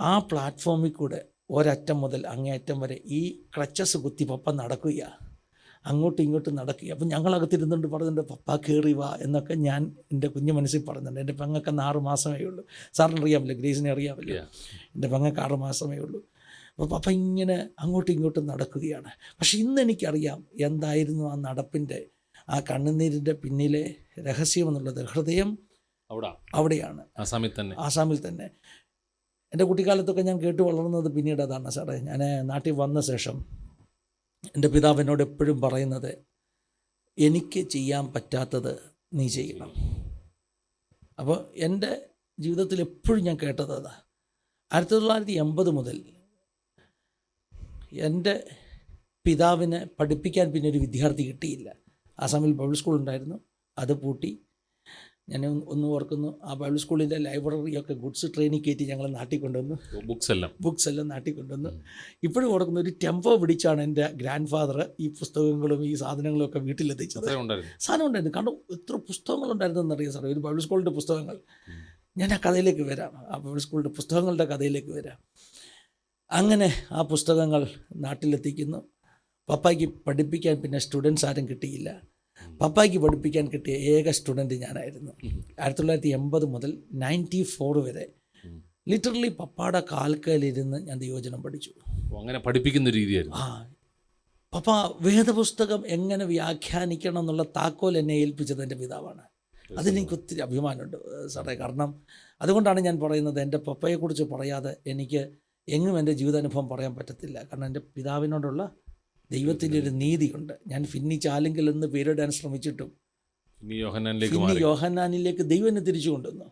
ആ പ്ലാറ്റ്ഫോമിൽ കൂടെ ഒരറ്റം മുതൽ അങ്ങേയറ്റം വരെ ഈ ക്രച്ചസ് കുത്തി പപ്പ നടക്കുകയാണ്, അങ്ങോട്ടും ഇങ്ങോട്ടും നടക്കുക. അപ്പം ഞങ്ങളകത്തിരുന്നുകൊണ്ട് പറയുന്നുണ്ട്, പപ്പ കയറി വാ എന്നൊക്കെ ഞാൻ എൻ്റെ കുഞ്ഞു മനസ്സിൽ പറയുന്നുണ്ട്. എൻ്റെ പെങ്ങൾക്ക് 6 മാസമേ ഉള്ളൂ. സാറിന് അറിയാമല്ലോ, ഗ്രേസിനെ അറിയാമല്ലോ, എൻ്റെ പെങ്ങൾക്ക് 6 മാസമേ ഉള്ളൂ. അപ്പോൾ പപ്പ ഇങ്ങനെ അങ്ങോട്ടും ഇങ്ങോട്ടും നടക്കുകയാണ്. പക്ഷെ ഇന്ന് എനിക്കറിയാം എന്തായിരുന്നു ആ നടപ്പിൻ്റെ, ആ കണ്ണുനീരിൻ്റെ പിന്നിലെ രഹസ്യം എന്നുള്ളത്. ഹൃദയം അവിടെയാണ്, ആസാമിൽ തന്നെ. എൻ്റെ കുട്ടിക്കാലത്തൊക്കെ ഞാൻ കേട്ട് വളർന്നത് പിന്നീട് അതാണ് സാറേ. ഞാൻ നാട്ടിൽ വന്ന ശേഷം എൻ്റെ പിതാവ് എന്നോട് എപ്പോഴും പറയുന്നത്, എനിക്ക് ചെയ്യാൻ പറ്റാത്തത് നീ ചെയ്യണം. അപ്പോൾ എൻ്റെ ജീവിതത്തിൽ എപ്പോഴും ഞാൻ കേട്ടത് അതാ. 1980 മുതൽ എൻ്റെ പിതാവിനെ പഠിപ്പിക്കാൻ പിന്നെ ഒരു വിദ്യാർത്ഥി കിട്ടിയില്ല. ആസാമിൽ ബൈബിൾ സ്കൂൾ ഉണ്ടായിരുന്നു, അത് പൂട്ടി. ഞാൻ ഒന്ന് ഓർക്കുന്നു, ആ ബൈബിൾ സ്കൂളിൻ്റെ ലൈബ്രറിയൊക്കെ ഗുഡ്സ് ട്രെയിനിൽ കയറ്റി ഞങ്ങൾ നാട്ടിൽ കൊണ്ടുവന്നു, ബുക്സ് എല്ലാം നാട്ടിൽ കൊണ്ടുവന്നു. ഇപ്പോഴും ഓർക്കുന്ന, ഒരു ടെമ്പോ പിടിച്ചാണ് എൻ്റെ ഗ്രാൻഡ് ഫാദർ ഈ പുസ്തകങ്ങളും ഈ സാധനങ്ങളും ഒക്കെ വീട്ടിലെത്തിച്ചത്. സാധനം ഉണ്ടായിരുന്നു, കാരണം എത്ര പുസ്തകങ്ങളുണ്ടായിരുന്നു എന്നറിയാം സാറേ, ഒരു ബൈബിൾ സ്കൂളിൻ്റെ പുസ്തകങ്ങൾ. ഞാൻ ആ കഥയിലേക്ക് വരാം, ആ ബൈബിൾ സ്കൂളിൻ്റെ പുസ്തകങ്ങളുടെ കഥയിലേക്ക് വരാം. അങ്ങനെ ആ പുസ്തകങ്ങൾ നാട്ടിലെത്തിക്കുന്നു. പപ്പായ്ക്ക് പഠിപ്പിക്കാൻ പിന്നെ സ്റ്റുഡൻസ് ആരും കിട്ടിയില്ല. പപ്പായ്ക്ക് പഠിപ്പിക്കാൻ കിട്ടിയ ഏക സ്റ്റുഡൻറ്റ് ഞാനായിരുന്നു. 1980 മുതൽ 94 വരെ ലിറ്ററലി പപ്പായുടെ കാൽക്കലിരുന്ന് ഞാൻ ദൈവവചനം പഠിച്ചു. അങ്ങനെ പഠിപ്പിക്കുന്ന രീതിയായിരുന്നു. പപ്പ വേദപുസ്തകം എങ്ങനെ വ്യാഖ്യാനിക്കണം എന്നുള്ള താക്കോൽ എന്നെ ഏൽപ്പിച്ചത് എൻ്റെ പിതാവാണ്. അതിനെനിക്ക് ഒത്തിരി അഭിമാനമുണ്ട് സാറേ. കാരണം അതുകൊണ്ടാണ് ഞാൻ പറയുന്നത്, എൻ്റെ പപ്പയെക്കുറിച്ച് പറയാതെ എനിക്ക് എങ്ങും എൻ്റെ ജീവിതാനുഭവം പറയാൻ പറ്റത്തില്ല. കാരണം എൻ്റെ പിതാവിനോടുള്ള ദൈവത്തിൻ്റെ ഒരു നീതിയുണ്ട്. ഞാൻ ഫിന്നി ചാലിങ്കൽ എന്ന് പേരിടാൻ ശ്രമിച്ചിട്ടും ഫിന്നി യോഹന്നാനിലേക്ക് ദൈവം എന്നെ തിരിച്ചു കൊണ്ടുവന്നു.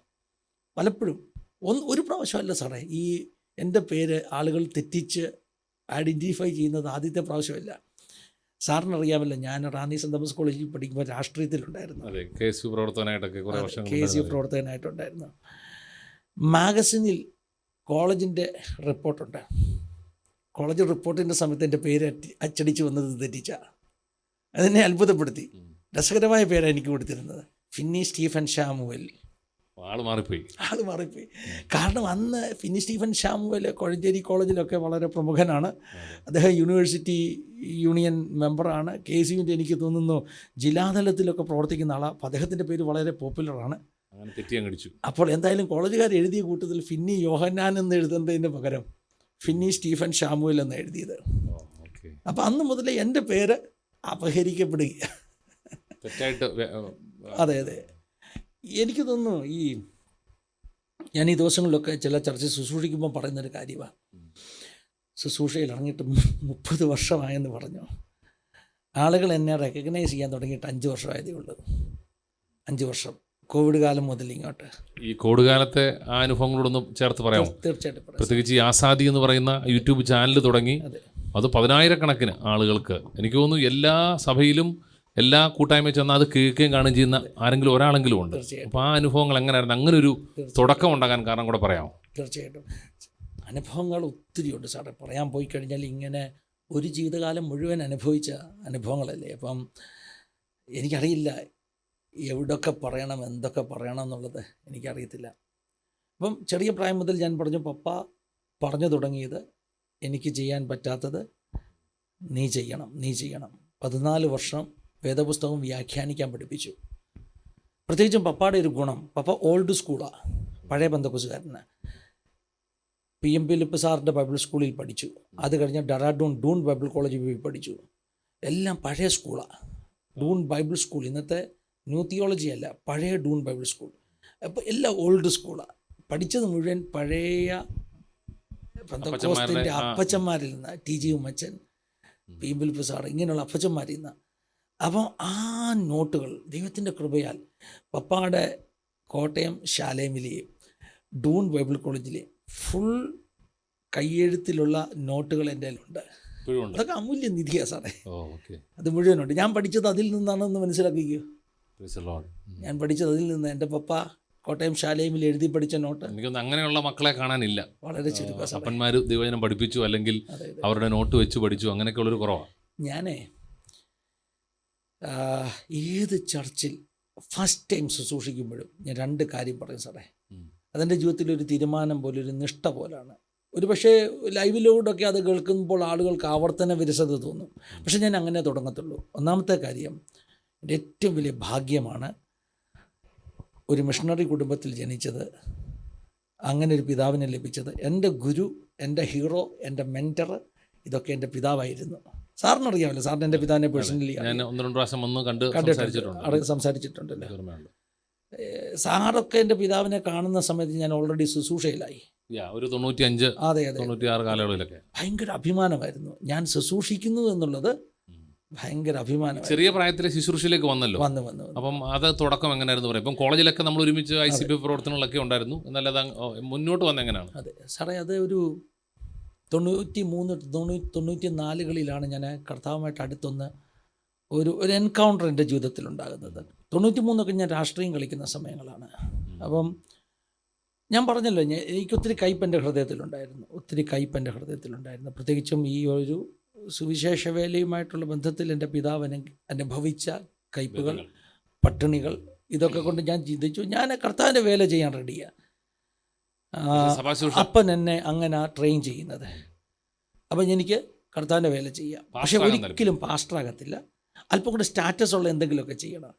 പലപ്പോഴും ഒരു പ്രാവശ്യമല്ല സാറേ, ഈ എൻ്റെ പേര് ആളുകൾ തെറ്റിച്ച് ഐഡൻറ്റിഫൈ ചെയ്യുന്നത് ആദ്യത്തെ പ്രാവശ്യമല്ല. സാറിനറിയാമല്ലോ, ഞാൻ റാന്നി സെൻറ് തോമസ് കോളേജിൽ പഠിക്കുമ്പോൾ രാഷ്ട്രീയത്തിലുണ്ടായിരുന്നു, KSU പ്രവർത്തകനായിട്ടുണ്ടായിരുന്നു. മാഗസിനിൽ കോളേജിൻ്റെ റിപ്പോർട്ടുണ്ട്. കോളേജ് റിപ്പോർട്ടിൻ്റെ സമയത്ത് എൻ്റെ പേര് അച്ചടിച്ച് വന്നത് തെറ്റിച്ച, അതെന്നെ അത്ഭുതപ്പെടുത്തി. രസകരമായ പേരാണ് എനിക്ക് കൊടുത്തിരുന്നത്, ഫിന്നി സ്റ്റീഫൻ ഷാമുവൽ. ആൾ മാറിപ്പോയി. കാരണം അന്ന് ഫിന്നി സ്റ്റീഫൻ ഷാമുവൽ കോഴഞ്ചേരി കോളേജിലൊക്കെ വളരെ പ്രമുഖനാണ്. അദ്ദേഹം യൂണിവേഴ്സിറ്റി യൂണിയൻ മെമ്പറാണ്. KSUവിൻ്റെ എനിക്ക് തോന്നുന്നു ജില്ലാതലത്തിലൊക്കെ പ്രവർത്തിക്കുന്ന ആളാണ്. അപ്പോൾ അദ്ദേഹത്തിൻ്റെ പേര് വളരെ പോപ്പുലറാണ്. അപ്പോൾ എന്തായാലും കോളേജുകാർ എഴുതിയ കൂട്ടത്തിൽ ഫിന്നി യോഹന്നാൻ എന്ന് എഴുതുന്നതിന് പകരം ഫിന്നി സ്റ്റീഫൻ ഷാമുവൽ എന്ന് എഴുതിയത്. അപ്പം അന്ന് മുതലേ എൻ്റെ പേര് അപഹരിക്കപ്പെടുക. അതെ. എനിക്ക് തോന്നുന്നു, ഞാൻ ഈ ദിവസങ്ങളിലൊക്കെ ചില ചർച്ച ശുശ്രൂഷിക്കുമ്പോൾ പറയുന്നൊരു കാര്യമാണ്, ശുശ്രൂഷയിൽ ഇറങ്ങിയിട്ട് 30 വർഷമായെന്ന് പറഞ്ഞു. ആളുകൾ എന്നെ റെക്കഗ്നൈസ് ചെയ്യാൻ തുടങ്ങിയിട്ട് 5 വർഷമായതേ ഉള്ളൂ. 5 വർഷം, കോവിഡ് കാലം മുതൽ ഇങ്ങോട്ട്. ഈ കോവിഡ് കാലത്തെ ആ അനുഭവങ്ങളോടൊന്നും ചേർത്ത് പറയാമോ? തീർച്ചയായിട്ടും പറയാം. പ്രത്യേകിച്ച് ഈ ആസാദി എന്ന് പറയുന്ന യൂട്യൂബ് ചാനൽ തുടങ്ങി അതെ. അത് 10,000-കണക്കിന് ആളുകൾക്ക്, എനിക്ക് തോന്നുന്നു എല്ലാ സഭയിലും എല്ലാ കൂട്ടായ്മ ചെന്നാൽ അത് കേൾക്കുകയും കാണുകയും ചെയ്യുന്ന ആരെങ്കിലും ഒരാളെങ്കിലും ഉണ്ട്. തീർച്ചയായിട്ടും. അപ്പോൾ ആ അനുഭവങ്ങൾ എങ്ങനെയായിരുന്നു? അങ്ങനെ ഒരു തുടക്കം ഉണ്ടാകാൻ കാരണം കൂടെ പറയാമോ? തീർച്ചയായിട്ടും. അനുഭവങ്ങൾ ഒത്തിരിയുണ്ട് സാറേ. പറയാൻ പോയി കഴിഞ്ഞാൽ ഇങ്ങനെ ഒരു ജീവിതകാലം മുഴുവൻ അനുഭവിച്ച അനുഭവങ്ങളല്ലേ. അപ്പം എനിക്കറിയില്ല എവിടെയൊക്കെ പറയണം, എന്തൊക്കെ പറയണം എന്നുള്ളത് എനിക്കറിയത്തില്ല. അപ്പം ചെറിയ പ്രായം മുതൽ ഞാൻ പറഞ്ഞു, പപ്പ പറഞ്ഞു തുടങ്ങിയത് എനിക്ക് ചെയ്യാൻ പറ്റാത്തത് നീ ചെയ്യണം, നീ ചെയ്യണം. 14 വർഷം വേദപുസ്തകം വ്യാഖ്യാനിക്കാൻ പഠിപ്പിച്ചു. പ്രത്യേകിച്ചും പപ്പയുടെ ഒരു ഗുണം, പപ്പ ഓൾഡ് സ്കൂളാണ്, പഴയ ബന്ധക്കോസുകാരനാണ്. PM ഫിലിപ്പ് സാറിൻ്റെ ബൈബിൾ സ്കൂളിൽ പഠിച്ചു. അത് കഴിഞ്ഞ് ഡൂൺ ബൈബിൾ കോളേജിൽ പോയി പഠിച്ചു. എല്ലാം പഴയ സ്കൂളാണ്. ഡൂൺ ബൈബിൾ സ്കൂൾ, ഇന്നത്തെ ന്യൂ തിയോളജി അല്ല, പഴയ ഡൂൺ ബൈബിൾ സ്കൂൾ. അപ്പോൾ എല്ലാം ഓൾഡ് സ്കൂളാണ്. പഠിച്ചത് മുഴുവൻ പഴയ പെന്തക്കോസ്തിൻ്റെ അപ്പച്ചന്മാരിൽ നിന്ന്, TG Ummachan, PM Philip sir, ഇങ്ങനെയുള്ള അപ്പച്ചന്മാരിൽ നിന്ന്. അപ്പോൾ ആ നോട്ടുകൾ ദൈവത്തിൻ്റെ കൃപയാൽ പപ്പയുടെ കോട്ടയം ശാലേമിലെ ഡൂൺ ബൈബിൾ കോളേജിലെ ഫുൾ കയ്യെഴുത്തിലുള്ള നോട്ടുകൾ എൻ്റെ കയ്യിലുണ്ട്. അതൊക്കെ അമൂല്യ നിധിയാണ് സാറേ. അത് മുഴുവനുണ്ട്. ഞാൻ പഠിച്ചത് അതിൽ നിന്നാണെന്ന് മനസ്സിലാക്കിക്കോ. ഞാൻ പഠിച്ചത് അതിൽ നിന്ന്. എൻ്റെ പപ്പ കോട്ടയം ശാലേമിൽ എഴുതി പഠിച്ച നോട്ട്. എനിക്കൊന്നും അങ്ങനെയുള്ള മക്കളെ കാണാനില്ല. വളരെ ചുരുക്കം. അപ്പന്മാർ ദൈവവചനം പഠിപ്പിച്ചു, അല്ലെങ്കിൽ അവരുടെ നോട്ട് വെച്ച് പഠിച്ചു, അങ്ങനെയൊക്കെ ഉള്ളൊരു കുറവാണ്. ഞാനേ ഏത് ചർച്ചിൽ ഫസ്റ്റ് ടൈം ശുശ്രൂഷിക്കുമ്പോഴും ഞാൻ 2 കാര്യം പറയും സാറേ. അതെൻ്റെ ജീവിതത്തിലൊരു തീരുമാനം പോലെ, ഒരു നിഷ്ഠ പോലാണ്. ഒരു പക്ഷേ ലൈവിലൂടെയൊക്കെ അത് കേൾക്കുമ്പോൾ ആളുകൾക്ക് ആവർത്തന വിരസത തോന്നും. പക്ഷെ ഞാൻ അങ്ങനെ തുടങ്ങത്തുള്ളൂ. ഒന്നാമത്തെ കാര്യം, എൻ്റെ ഏറ്റവും വലിയ ഭാഗ്യമാണ് ഒരു മിഷണറി കുടുംബത്തിൽ ജനിച്ചത്, അങ്ങനെ ഒരു പിതാവിനെ ലഭിച്ചത്. എൻ്റെ ഗുരു, എൻ്റെ ഹീറോ, എൻ്റെ മെൻറ്റർ, ഇതൊക്കെ എൻ്റെ പിതാവായിരുന്നു. സാറിനറിയാമല്ലോ, സാറിന് എൻ്റെ പിതാവിനെ പേഴ്സണലി ഞാൻ 1-2 പ്രാവശ്യം വന്ന് സംസാരിച്ചിട്ടുണ്ടല്ലോ. സാറൊക്കെ എൻ്റെ പിതാവിനെ കാണുന്ന സമയത്ത് ഞാൻ ഓൾറെഡി ശുശ്രൂഷയിലായി. ഒരു 95, അതെ 96 കാലയളവിലൊക്കെ ഭയങ്കര അഭിമാനമായിരുന്നു. ഞാൻ ശുശ്രൂഷിക്കുന്നു എന്നുള്ളത് ഭയങ്കര അഭിമാനം. ചെറിയ പ്രായത്തിലെ ശുശ്രൂഷയിലേക്ക് വന്നല്ലോ. വന്നു. അപ്പം അത് തുടക്കം എങ്ങനെയായിരുന്നു പറയാം? ഇപ്പം കോളേജിലൊക്കെ നമ്മൾ ഒരുമിച്ച് ICP പ്രവർത്തനങ്ങളൊക്കെ ഉണ്ടായിരുന്നു, എന്നാൽ അത് മുന്നോട്ട് വന്ന എങ്ങനെയാണ്? അതെ സാറേ, അത് ഒരു 93-94കളിലാണ് ഞാൻ കർത്താവുമായിട്ട് അടുത്തൊന്ന് ഒരു എൻകൗണ്ടർ എൻ്റെ ജീവിതത്തിൽ ഉണ്ടാകുന്നത്. 93 ഞാൻ രാഷ്ട്രീയം കളിക്കുന്ന സമയങ്ങളാണ്. അപ്പം ഞാൻ പറഞ്ഞല്ലോ, എനിക്കൊത്തിരി കയ്പ് എൻ്റെ ഹൃദയത്തിലുണ്ടായിരുന്നു. പ്രത്യേകിച്ചും ഈ ഒരു സുവിശേഷ വേലയുമായിട്ടുള്ള ബന്ധത്തിൽ എൻ്റെ പിതാവ് അനുഭവിച്ച കയ്പുകൾ, പട്ടിണികൾ, ഇതൊക്കെ കൊണ്ട് ഞാൻ ചിന്തിച്ചു, ഞാൻ കർത്താവിൻ്റെ വേല ചെയ്യാൻ റെഡിയാണ്. അപ്പൻ എന്നെ അങ്ങനെ ട്രെയിൻ ചെയ്യുന്നത്. അപ്പം എനിക്ക് കർത്താവിൻ്റെ വേല ചെയ്യാം, പക്ഷെ ഒരിക്കലും പാസ്റ്ററാകത്തില്ല. അല്പം കൂടെ സ്റ്റാറ്റസ് ഉള്ള എന്തെങ്കിലുമൊക്കെ ചെയ്യണം.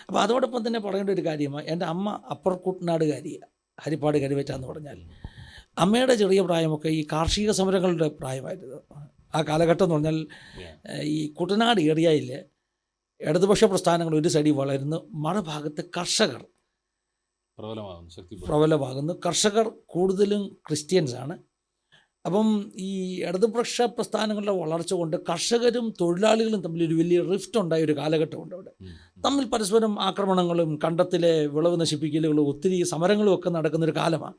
അപ്പോൾ അതോടൊപ്പം തന്നെ പറയേണ്ട ഒരു കാര്യമാണ്, എൻ്റെ അമ്മ അപ്പർ കുട്ടനാടുകാരിയാണ്, ഹരിപ്പാട് കരുവേറ്റാന്ന് പറഞ്ഞാൽ. അമ്മയുടെ ചെറിയ പ്രായമൊക്കെ ഈ കാർഷിക സമരങ്ങളുടെ പ്രായമായിരുന്നു. ആ കാലഘട്ടം എന്ന് പറഞ്ഞാൽ ഈ കുട്ടനാട് ഏരിയയിൽ ഇടതുപക്ഷ പ്രസ്ഥാനങ്ങൾ ഒരു സൈഡിൽ വളരുന്നു, മറുഭാഗത്ത് കർഷകർ പ്രബലമാകുന്നു. കർഷകർ കൂടുതലും ക്രിസ്ത്യൻസാണ്. അപ്പം ഈ ഇടതുപക്ഷ പ്രസ്ഥാനങ്ങളുടെ വളർച്ച കൊണ്ട് കർഷകരും തൊഴിലാളികളും തമ്മിൽ ഒരു വലിയ റിഫ്റ്റ് ഉണ്ടായ ഒരു കാലഘട്ടമുണ്ട്. അവിടെ തമ്മിൽ പരസ്പരം ആക്രമണങ്ങളും കണ്ടത്തിലെ വിളവ് നശിപ്പിക്കലുകളും ഒത്തിരി സമരങ്ങളും ഒക്കെ നടക്കുന്നൊരു കാലമാണ്.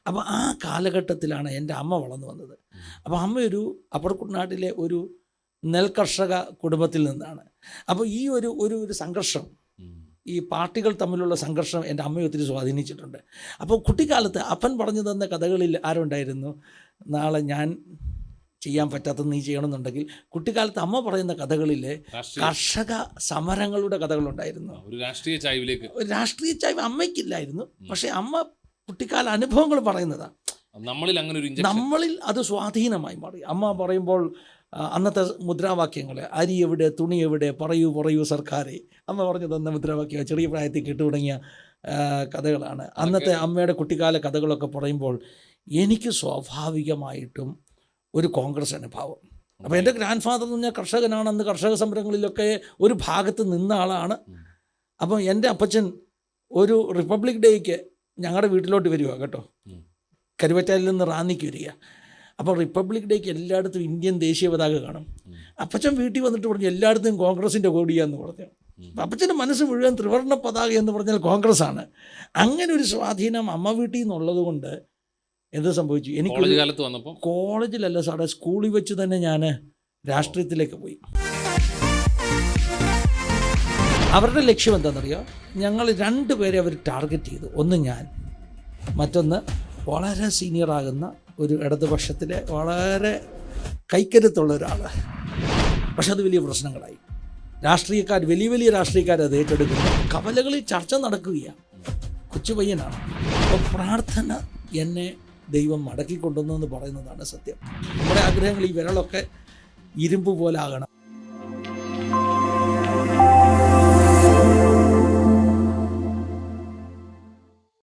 അപ്പോൾ ആ കാലഘട്ടത്തിലാണ് എൻ്റെ അമ്മ വളർന്നു വന്നത്. അപ്പോൾ അമ്മ ഒരു അപ്പർ കുട്ടനാട്ടിലെ ഒരു നെൽകർഷക കുടുംബത്തിൽ നിന്നാണ്. അപ്പോൾ ഈ ഒരു സംഘർഷം, ഈ പാർട്ടികൾ തമ്മിലുള്ള സംഘർഷം എൻ്റെ അമ്മയെ ഒത്തിരി സ്വാധീനിച്ചിട്ടുണ്ട്. അപ്പോൾ കുട്ടിക്കാലത്ത് അപ്പൻ പറഞ്ഞു തന്ന കഥകളിൽ ആരുണ്ടായിരുന്നു? നാളെ ഞാൻ ചെയ്യാൻ പറ്റാത്തത് നീ ചെയ്യണമെന്നുണ്ടെങ്കിൽ, കുട്ടിക്കാലത്ത് അമ്മ പറയുന്ന കഥകളിൽ കർഷക സമരങ്ങളുടെ കഥകളുണ്ടായിരുന്നു. ഒരു രാഷ്ട്രീയ ചായ്വ് അമ്മയ്ക്കില്ലായിരുന്നു, പക്ഷേ അമ്മ കുട്ടിക്കാല അനുഭവങ്ങൾ പറയുന്നതാണ്. നമ്മളിൽ അത് സ്വാധീനമായി മാറി. അമ്മ പറയുമ്പോൾ അന്നത്തെ മുദ്രാവാക്യങ്ങൾ, അരി എവിടെ, തുണി എവിടെ, പറയൂ സർക്കാരെ, അമ്മ പറഞ്ഞു തന്ന മുദ്രാവാക്യം ചെറിയ പ്രായത്തിൽ കേട്ടുതുടങ്ങിയ കഥകളാണ്. അന്നത്തെ അമ്മയുടെ കുട്ടിക്കാല കഥകളൊക്കെ പറയുമ്പോൾ എനിക്ക് സ്വാഭാവികമായിട്ടും ഒരു കോൺഗ്രസ് അനുഭവം. അപ്പോൾ എൻ്റെ ഗ്രാൻഡ് ഫാദർ എന്ന് പറഞ്ഞാൽ കർഷകനാണ്. അന്ന് കർഷക സമരങ്ങളിലൊക്കെ ഒരു ഭാഗത്ത് നിന്ന ആളാണ്. അപ്പം എൻ്റെ അപ്പച്ചൻ ഒരു റിപ്പബ്ലിക് ഡേക്ക് ഞങ്ങളുടെ വീട്ടിലോട്ട് വരിക കേട്ടോ, കരുവറ്റാലിൽ നിന്ന് റാന്നിക്ക് വരിക. അപ്പോൾ റിപ്പബ്ലിക് ഡേക്ക് എല്ലായിടത്തും ഇന്ത്യൻ ദേശീയ പതാക കാണും. അപ്പച്ചൻ വീട്ടിൽ വന്നിട്ട് പറഞ്ഞു എല്ലായിടത്തും കോൺഗ്രസിൻ്റെ കൊടിയാന്ന് പറഞ്ഞു. അപ്പച്ചൻ്റെ മനസ്സ് മുഴുവൻ ത്രിവർണ്ണ പതാക എന്ന് പറഞ്ഞാൽ കോൺഗ്രസ്സാണ്. അങ്ങനെ ഒരു സ്വാധീനം അമ്മ വീട്ടിൽ നിന്നുള്ളത് കൊണ്ട് എന്ത് സംഭവിച്ചു, എനിക്ക് കോളേജ് കാലത്ത് വന്നപ്പോൾ കോളേജിലല്ല സാറേ, സ്കൂളിൽ വെച്ച് തന്നെ ഞാൻ രാഷ്ട്രീയത്തിലേക്ക് പോയി. അവരുടെ ലക്ഷ്യം എന്താണെന്നറിയോ, ഞങ്ങൾ 2 പേരെ അവർ ടാർഗറ്റ് ചെയ്തു. ഒന്ന് ഞാൻ, മറ്റൊന്ന് വളരെ സീനിയറാകുന്ന ഒരു ഇടതുപക്ഷത്തിലെ വളരെ കൈക്കരുത്തുള്ള ഒരാൾ. പക്ഷെ അത് വലിയ പ്രശ്നങ്ങളായി. രാഷ്ട്രീയക്കാർ, വലിയ രാഷ്ട്രീയക്കാർ അത് ഏറ്റെടുക്കുന്നു. കവലകളിൽ ചർച്ച നടക്കുകയാണ്. കൊച്ചു പയ്യനാണ്. അപ്പോൾ പ്രാർത്ഥന എന്നെ ദൈവം മടക്കിക്കൊണ്ടുവന്നെന്ന് പറയുന്നതാണ് സത്യം. നമ്മുടെ ആഗ്രഹങ്ങൾ ഈ വിരളൊക്കെ ഇരുമ്പ് പോലെ ആകണം.